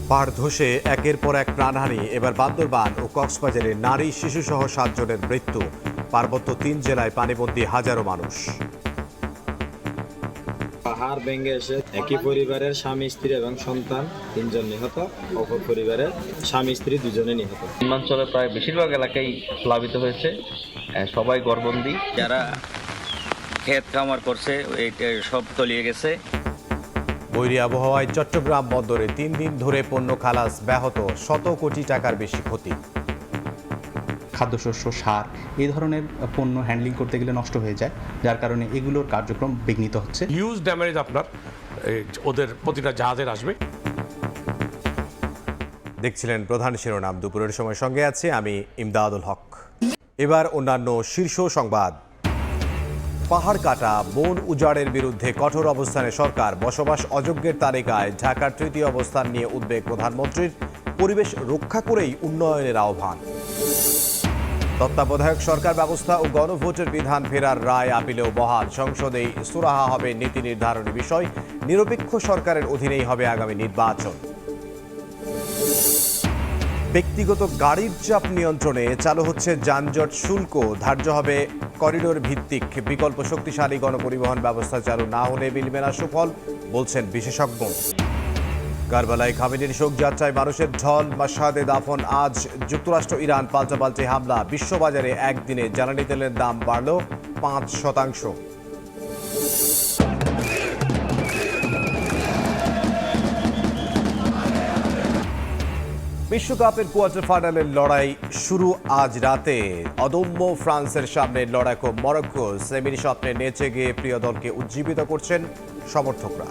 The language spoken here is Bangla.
পাহাড় ধসে একের পর এক প্রাণহানি। এবার বান্দরবান ও কক্সবাজারে নারী শিশুসহ 7 জনের মৃত্যু। পার্বত্য 3 জেলায় পানিবন্দী হাজারো মানুষ। পাহাড় ভেঙে এসে একই পরিবারের স্বামী স্ত্রী এবং সন্তান 3 জন নিহত, অপর পরিবারের স্বামী স্ত্রী 2 জনে নিহত। নিম্নাঞ্চলের প্রায় বেশিরভাগ এলাকাই প্লাবিত হয়েছে, সবাই ঘরবন্দি। যারা ক্ষেত খামার করছে সব তলিয়ে গেছে। বৈরী আবহাওয়ায় চট্টগ্রাম বন্দরে 3 দিন ধরে পণ্য খালাস ব্যাহত, শত কোটি টাকার বেশি ক্ষতি। খাদ্যশস্য, সার এই ধরনের পণ্য হ্যান্ডলিং করতে গেলে নষ্ট হয়ে যায়, যার কারণে এগুলোর কার্যক্রম বিঘ্নিত হচ্ছে। হিউজ ড্যামেজ আপনার ওদের প্রতিটা জাহাজের আসবে। দেখছিলেন প্রধান শিরোনাম। দুপুরের সময় সঙ্গে আছে আমি ইমদাদুল হক। এবার অন্যান্য শীর্ষ সংবাদ। পাহাড় কাটা, বন উজাড়ের বিরুদ্ধে কঠোর অবস্থানে সরকার। বসবাস অযোগ্যের তালিকায় ঢাকার 3য় অবস্থান নিয়ে উদ্বেগ প্রধানমন্ত্রীর। পরিবেশ রক্ষা করেই উন্নয়নের আহ্বান। তত্ত্বাবধায়ক সরকার ব্যবস্থা ও গণভোটের বিধান ফেরার রায় আপিলেও বহাল। সংসদেই সুরাহা হবে নীতি নির্ধারণী বিষয়। নিরপেক্ষ সরকারের অধীনেই হবে আগামী নির্বাচন। ব্যক্তিগত গাড়ির চাপ নিয়ন্ত্রণে চালু হচ্ছে যানজট শুল্ক। ধার্য হবে করিডোর ভিত্তিক বিকল্প। শক্তিশালী গণপরিবহন ব্যবস্থা চালু না হলে মিলবে না সুফল, বলছেন বিশেষজ্ঞ। কারবালায় খামেনির শোকযাত্রায় মানুষের ঢল। মাশহাদে দাফন আজ। যুক্তরাষ্ট্র ইরান পাল্টাপাল্টি হামলা। বিশ্ববাজারে একদিনে জ্বালানি তেলের দাম বাড়ল 5%। বিশ্বকাপের কোয়ার্টার ফাইনালের লড়াই শুরু আজ রাতে। অদম্য ফ্রান্সের সামনে লড়াকু মরক্কো। সেমির স্বপ্নে নেচে গিয়ে প্রিয় দলকে উজ্জীবিত করছেন সমর্থকরা।